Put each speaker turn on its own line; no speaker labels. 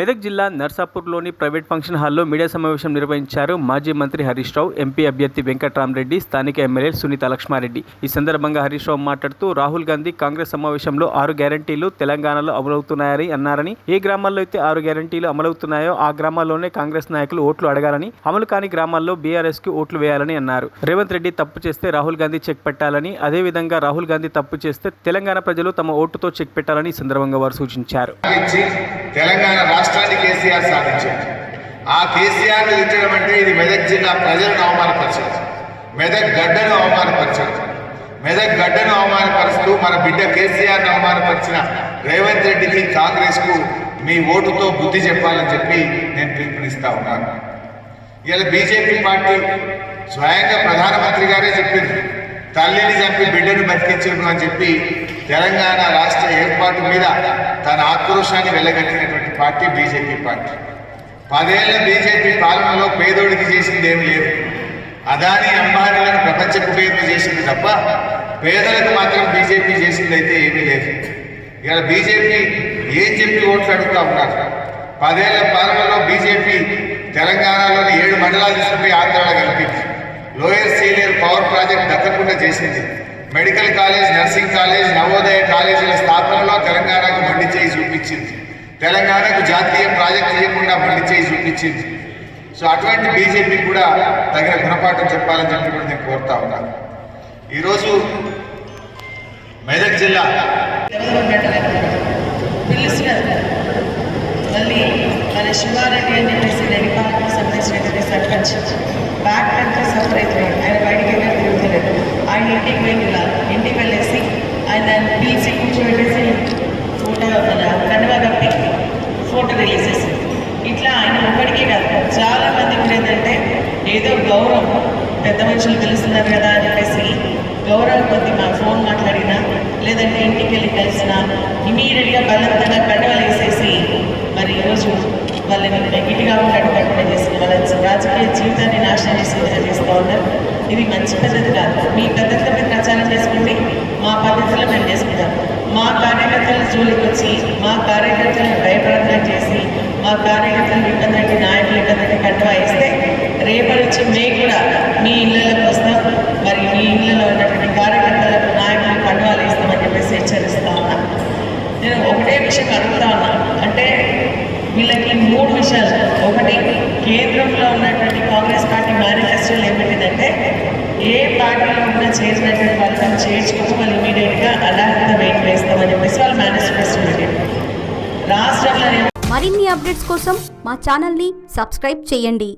మెదక్ జిల్లా నర్సాపూర్లోని private function హాల్లో media సమావేశం నిర్వహించారు. మాజీ మంత్రి హరీష్ రావు, ఎంపీ అభ్యర్థి వెంకట్రామరెడ్డి, స్థానిక ఎమ్మెల్యే సునీత లక్ష్మారెడ్డి. ఈ సందర్భంగా హరీష్ రావు మాట్లాడుతూ రాహుల్ గాంధీ కాంగ్రెస్ సమావేశంలో 6 గ్యారంటీలు తెలంగాణలో అమలవుతున్నాయని అన్నారని, ఏ గ్రామాల్లో అయితే 6 గ్యారంటీలు అమలవుతున్నాయో ఆ గ్రామాల్లోనే కాంగ్రెస్ నాయకులు ఓట్లు అడగాలని, అమలు కాని గ్రామాల్లో బీఆర్ఎస్ కి ఓట్లు వేయాలని అన్నారు. రేవంత్ రెడ్డి తప్పు చేస్తే రాహుల్ గాంధీ చెక్ పెట్టాలని, అదేవిధంగా రాహుల్ గాంధీ తప్పు చేస్తే తెలంగాణ ప్రజలు తమ ఓటుతో చెక్ పెట్టాలని ఈ సందర్భంగా వారు సూచించారు.
తెలంగాణ రాష్ట్రాన్ని కేసీఆర్ సాధించారు. ఆ కేసీఆర్ ఇచ్చడం అంటే ఇది మెదక్ జిల్లా ప్రజలను అవమానపరచడం, మెదక్ గడ్డను అవమానపరచడం. మెదక్ గడ్డను అవమానపరుస్తూ మన బిడ్డ కేసీఆర్ను అవమానపరిచిన రేవంత్ రెడ్డికి, కాంగ్రెస్కు మీ ఓటుతో బుద్ధి చెప్పాలని చెప్పి నేను పిలుపునిస్తా ఉన్నాను. ఇలా బీజేపీ పార్టీ స్వయంగా ప్రధానమంత్రి గారే చెప్పింది, తల్లిని చంపి బిడ్డను బతికించను అని చెప్పి తెలంగాణ రాష్ట్ర ఏర్పాటు మీద తన ఆక్రోశాన్ని వెళ్ళగట్టినటువంటి పార్టీ బీజేపీ పార్టీ. 10 ఏళ్ల బీజేపీ పాలనలో పేదోడికి చేసింది ఏమి లేదు. అదానీ అంబానీలను ప్రపంచ కుబేరులు చేసింది తప్ప పేదలకు మాత్రం బీజేపీ చేసింది అయితే ఏమీ లేదు. ఇలా బీజేపీ ఏం చెప్పి ఓట్లు అడుగుతూ ఉన్నారు. 10 ఏళ్ల పాలనలో బీజేపీ తెలంగాణలోని 7 మండలాలు తీసుకుపోయి ఆంధ్రాలో కలిపింది. లోయర్ సీనియర్ పవర్ ప్రాజెక్ట్ దక్కకుండా చేసింది. Medical college, nursing college, Navodaya కాలేజీల స్థాపనలో తెలంగాణకు మొండి చేయి చూపించింది. తెలంగాణకు జాతీయ ప్రాజెక్ట్ చేయకుండా మొండి చేయి చూపించింది. సో అటువంటి బీజేపీ కూడా తగిన గుణపాఠం చెప్పాలని చెప్పి కూడా నేను కోరుతా ఉన్నాను. ఈరోజు మెదక్ జిల్లా
మళ్ళీ మన శివారెడ్డి అని చెప్పేసి రెడ్డిపాలెంకి సంబంధించినటువంటి సర్పంచ్ బ్యాక్ అంతా సఫర్ అవుతున్నాడు. ఆయన బయటికి వెళ్ళి తిరుగుతలేడు. ఆయన ఇంటికి వెళ్ళేసి ఆయన పిలిచి కూర్చోబెట్టేసి ఫోటో కండువా కప్పి ఫోటో రిలీజ్ చేసింది. ఇట్లా ఆయన ఒక్కడికే కాదు, చాలా మంది ఇప్పుడు ఏంటంటే ఏదో గౌరవం, పెద్ద మనుషులు పిలుస్తున్నారు కదా అని చెప్పేసి గౌరవం కొద్ది మా ఫోన్ మాట్లాడినా లేదంటే ఇంటికి వెళ్ళి కలిసినా ఇమీడియట్గా బలవంతంగా కండువలు వేసేసి మరి ఈరోజు వాళ్ళని నెగిటివ్గా ఉండేటట్టుగా చేసిన వాళ్ళ రాజకీయ జీవితాన్ని నాశనం చేసి చేస్తూ ఉన్నారు. ఇది మంచి పద్ధతి కాదు. మీ పద్ధతిలో మీరు ప్రచారం చేసుకోండి, మా పద్ధతిలో మేము చేసుకుంటాం. మా కార్యకర్తల జోలికి వచ్చి మా కార్యకర్తలను భయప్రదం చేసి మా కార్యకర్తలు ఇబ్బంది నాయకులు ఇబ్బంది కండువా వేస్తే రేపటి నుంచి మేము కూడా మీ ఇళ్ళలోకి వస్తాం. మరి మీ ఇళ్ళలో ఉన్నటువంటి కార్యకర్తలకు నాయకులు కండువాలు వేస్తామని చెప్పేసి హెచ్చరిస్తా ఉన్నా. నేను ఒకటే విషయం అడుగుతా ఉన్నా, అంటే వీళ్ళకి 3 విషయాలు. ఒకటి, కేంద్రంలో ఉన్నటువంటి కాంగ్రెస్ పార్టీ మేనిఫెస్టోలు ఏమిటిదంటే ఏ పార్టీలో ఉన్నా చేరినటువంటి వాళ్ళని చేర్చుకొని వాళ్ళు ఇమీడియట్గా అలాంటి వెయిట్ వేస్తామని చెప్పేసి వాళ్ళు మేనిఫెస్టో పెట్టారు. రాష్ట్రంలో
మరిన్ని అప్డేట్స్ కోసం మా ఛానల్ని సబ్స్క్రైబ్ చేయండి.